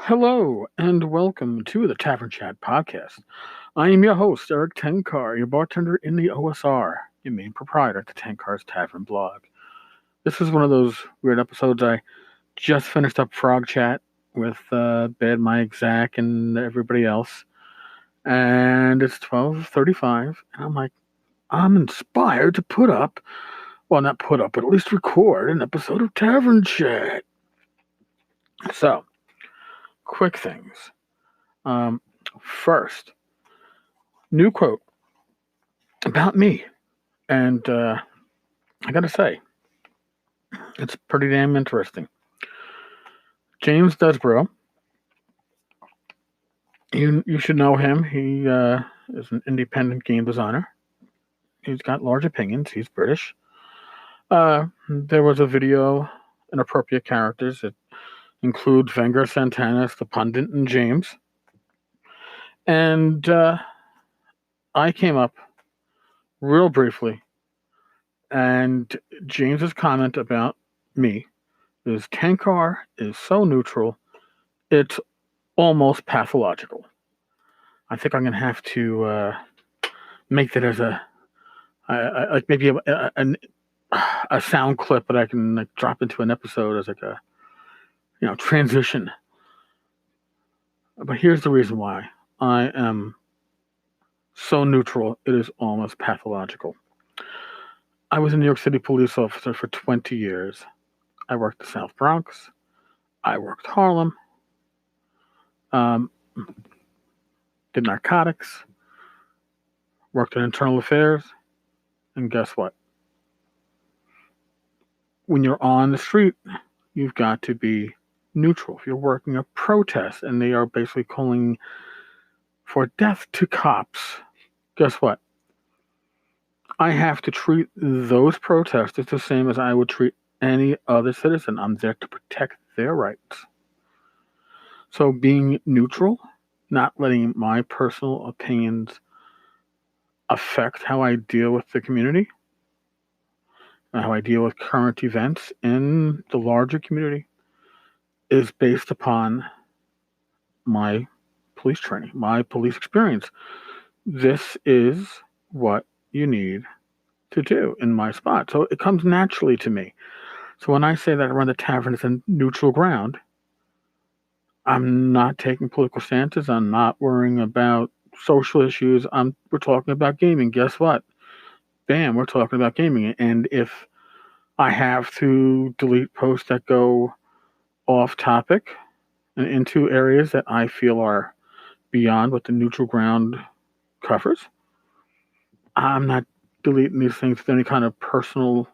Hello, and welcome to the Tavern Chat podcast. I am your host, Eric Tenkar, your bartender in the OSR, your main proprietor at the Tenkar's Tavern blog. This is one of those weird episodes. I just finished up Frog Chat with Bad Mike, Zach, and everybody else, and it's 12:35, and I'm like, I'm inspired to not put up, but at least record an episode of Tavern Chat. So, quick things. First, new quote about me. And I gotta say, it's pretty damn interesting. James Desborough, you should know him. He is an independent game designer. He's got large opinions. He's British. There was a video, Inappropriate Characters. It includes Wenger, Santanis, the pundit, and James. And I came up real briefly, and James's comment about me is Tenkar is so neutral, it's almost pathological. I think I'm going to have to make that as maybe a sound clip that I can drop into an episode as a transition. But here's the reason why I am so neutral, it is almost pathological. I was a New York City police officer for 20 years. I worked the South Bronx. I worked Harlem. Did narcotics. Worked in internal affairs. And guess what? When you're on the street, you've got to be neutral. If you're working a protest and they are basically calling for death to cops, guess what? I have to treat those protesters the same as I would treat any other citizen. I'm there to protect their rights. So being neutral, not letting my personal opinions affect how I deal with the community, and how I deal with current events in the larger community, is based upon my police training, my police experience. This is what you need to do in my spot. So it comes naturally to me. So when I say that I run the tavern as a neutral ground, I'm not taking political stances. I'm not worrying about social issues. We're talking about gaming. Guess what? Bam, we're talking about gaming. And if I have to delete posts that go off topic and into areas that I feel are beyond what the neutral ground covers, I'm not deleting these things for any kind of personal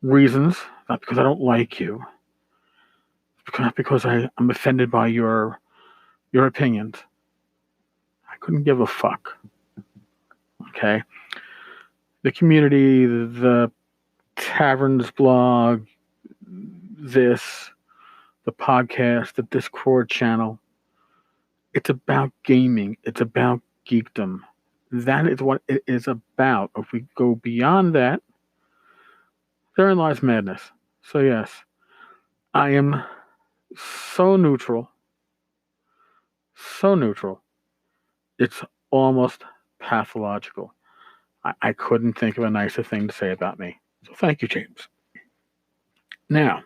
reasons, not because I don't like you, not because I'm offended by your opinions. I couldn't give a fuck. Okay? The community, the taverns blog, the podcast, the Discord channel, it's about gaming. It's about geekdom. That is what it is about. If we go beyond that, therein lies madness. So yes, I am so neutral. So neutral. It's almost pathological. I couldn't think of a nicer thing to say about me. So thank you, James. Now,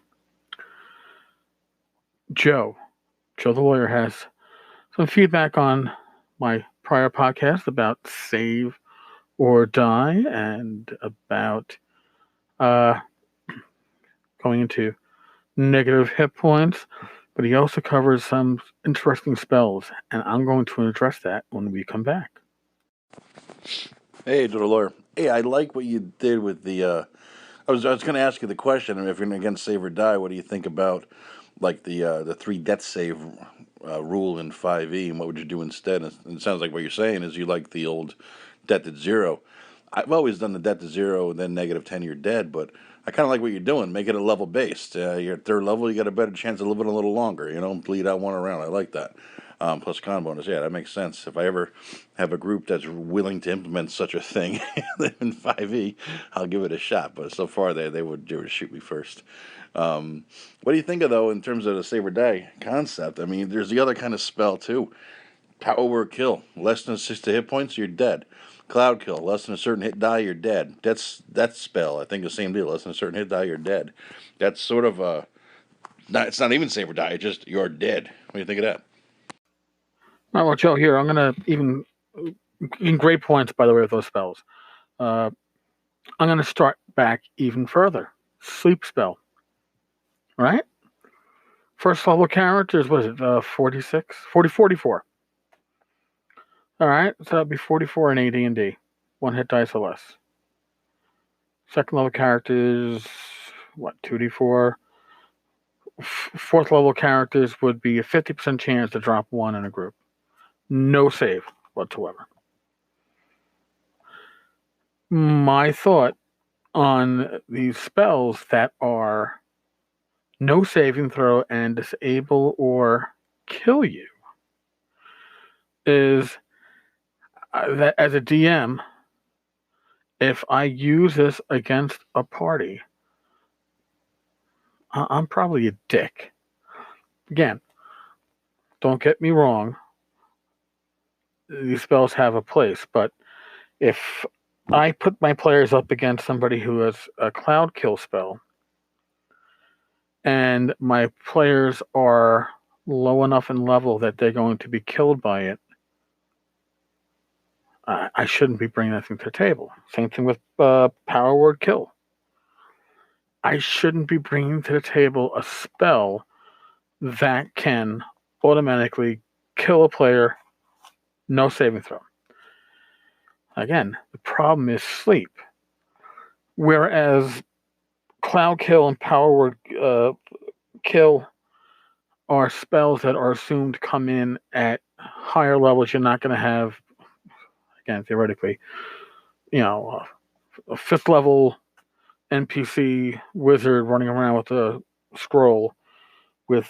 Joe the lawyer, has some feedback on my prior podcast about save or die and about going into negative hit points, but he also covers some interesting spells, and I'm going to address that when we come back. Hey, JoeTheLawyer. Hey, I like what you did with the. I was going to ask you the question. If you're going to save or die, what do you think about like the 3 death save rule in 5e, and what would you do instead? And it sounds like what you're saying is you like the old death at 0. I've always done the death to 0 and then -10, you're dead. But I kind of like what you're doing. Make it a level based. You're at 3rd level, you got a better chance of living a little longer. Bleed out one around. I like that. plus con bonus. Yeah, that makes sense. If I ever have a group that's willing to implement such a thing in 5e, I'll give it a shot. But so far, they would shoot me first. What do you think of, though, in terms of the save or die concept? I mean, there's the other kind of spell too. Powerword Kill. Less than 60 hit points, you're dead. Cloudkill. Less than a certain hit die, you're dead. That spell. I think the same deal. Less than a certain hit die, you're dead. That's sort of a. It's not even save or die. It's just you're dead. What do you think of that? Well, Joe, here, I'm going to even great points, by the way, with those spells. I'm going to start back even further. Sleep spell. Right? First level characters, what is it? 46? 44. All right, so that'd be 44 in AD&D. One hit dice or less. Second level characters, what, 2d4? Fourth level characters would be a 50% chance to drop one in a group. No save whatsoever. My thought on these spells that are no saving throw and disable or kill you is that as a DM, if I use this against a party, I'm probably a dick. Again, don't get me wrong. These spells have a place, but if I put my players up against somebody who has a Cloudkill spell, and my players are low enough in level that they're going to be killed by it, I shouldn't be bringing that thing to the table. Same thing with Powerword Kill. I shouldn't be bringing to the table a spell that can automatically kill a player, no saving throw. Again, the problem is sleep. Whereas Cloudkill and Powerword Kill are spells that are assumed to come in at higher levels. You're not going to have, again, theoretically, a fifth level NPC wizard running around with a scroll with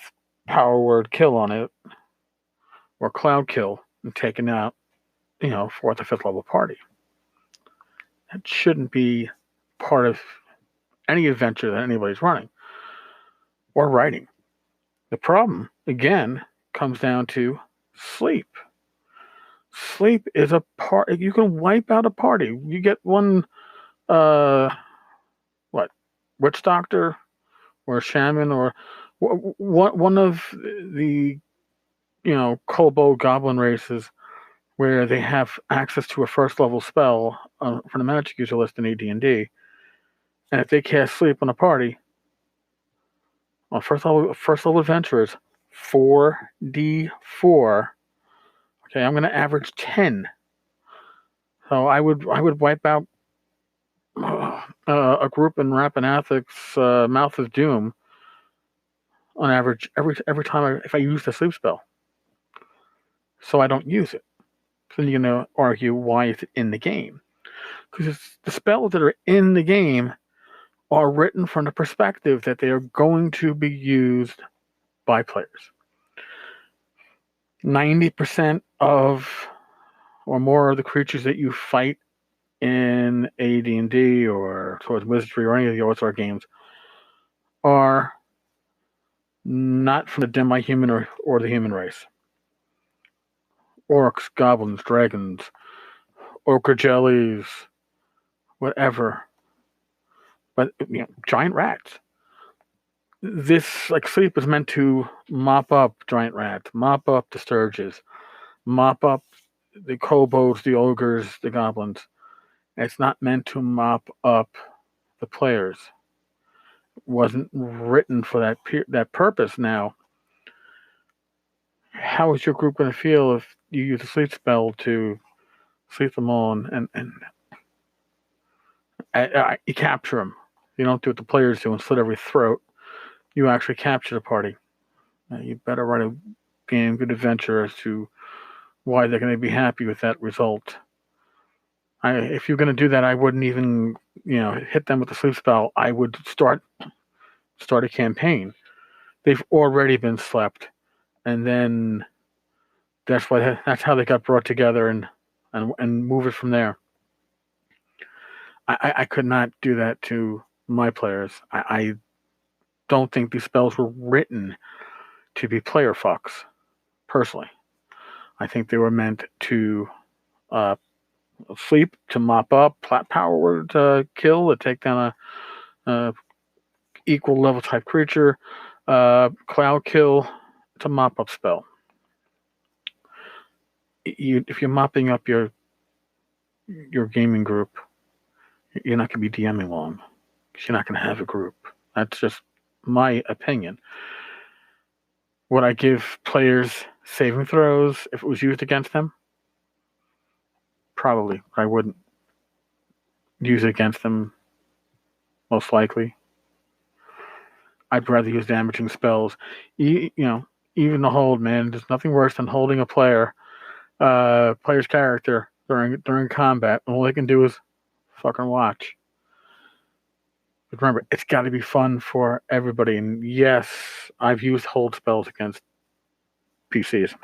Powerword Kill on it, or Cloudkill, and taking out, fourth or fifth level party. That shouldn't be part of any adventure that anybody's running or writing. The problem, again, comes down to sleep. Sleep is a part. You can wipe out a party. You get one, witch doctor or a shaman or one of the, kobold goblin races where they have access to a first level spell from the magic user list in AD&D, and if they cast sleep on a party, well, first level adventurers, 4d4. Okay, I'm going to average 10. So I would wipe out a group in Rapanathic's Mouth of Doom on average every time if I use the sleep spell. So I don't use it. So you're going to argue why it's in the game. Because the spells that are in the game are written from the perspective that they are going to be used by players. 90% of or more of the creatures that you fight in AD&D or Swords and Wizardry or any of the OSR games are not from the demi-human or the human race. Orcs, goblins, dragons, ochre jellies, whatever. But giant rats. This sleep is meant to mop up giant rats, mop up the sturges, mop up the kobolds, the ogres, the goblins. It's not meant to mop up the players. It wasn't written for that purpose. Now, how is your group going to feel if you use a sleep spell to sleep them all and you capture them? You don't do what the players do and slit every throat. You actually capture the party. You better write a game, good adventure as to why they're going to be happy with that result. If you're going to do that, I wouldn't even, hit them with the sleep spell. I would start a campaign. They've already been slept, and then That's how they got brought together and move it from there. I could not do that to my players. I don't think these spells were written to be player fucks, personally. I think they were meant to sleep, to mop up, Powerword Kill, to take down a equal level type creature, Cloudkill, to mop up spell. If you're mopping up your gaming group, you're not going to be DMing long, because you're not going to have a group. That's just my opinion. Would I give players saving throws if it was used against them? Probably. I wouldn't use it against them, most likely. I'd rather use damaging spells. Even the hold, man. There's nothing worse than holding a player's character during combat. All they can do is fucking watch. But remember, it's got to be fun for everybody. And yes, I've used hold spells against PCs.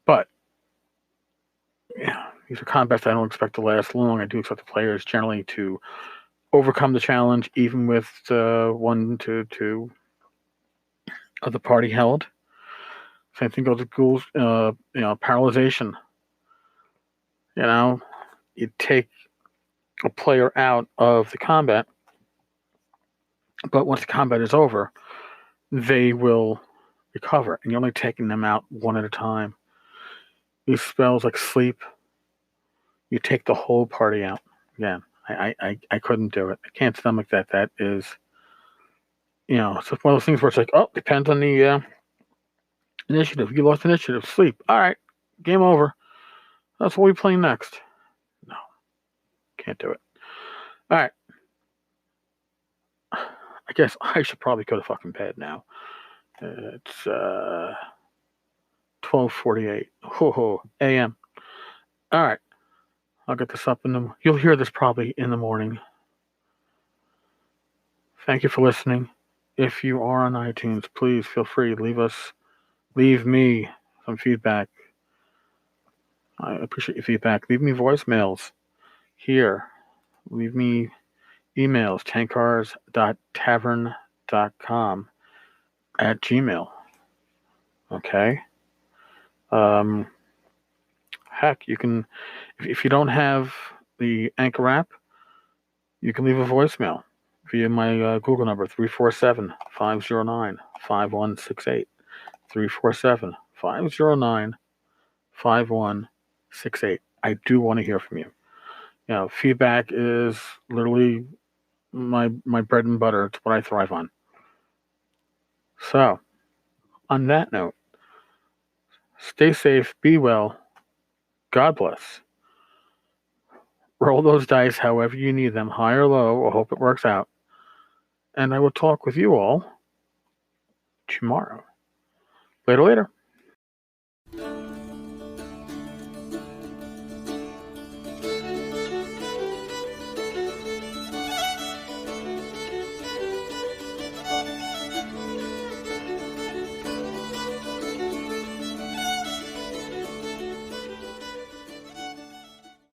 But these are combats I don't expect to last long. I do expect the players generally to overcome the challenge, even with 1 to 2 of the party held. Same thing goes with ghouls. Paralyzation. You take a player out of the combat, but once the combat is over, they will recover, and you're only taking them out one at a time. These spells like sleep, you take the whole party out. Again, I couldn't do it. I can't stomach that. That is, it's one of those things where it's like, oh, depends on the initiative. You lost initiative. Sleep. All right, game over. That's what we play next. No, can't do it. All right. I guess I should probably go to fucking bed now. It's 12:48 a.m. All right. I'll get this up you'll hear this probably in the morning. Thank you for listening. If you are on iTunes, please feel free to leave me some feedback. I appreciate your feedback. Leave me voicemails here. Leave me emails, tankcars.tavern.com @gmail. Okay. Heck, you can, if you don't have the Anchor app, you can leave a voicemail via my Google number, 347-509-5168. 347-509-5168. I do want to hear from you. Feedback is literally my bread and butter. It's what I thrive on. So, on that note, stay safe, be well, God bless. Roll those dice however you need them, high or low. I hope it works out. And I will talk with you all tomorrow. Later.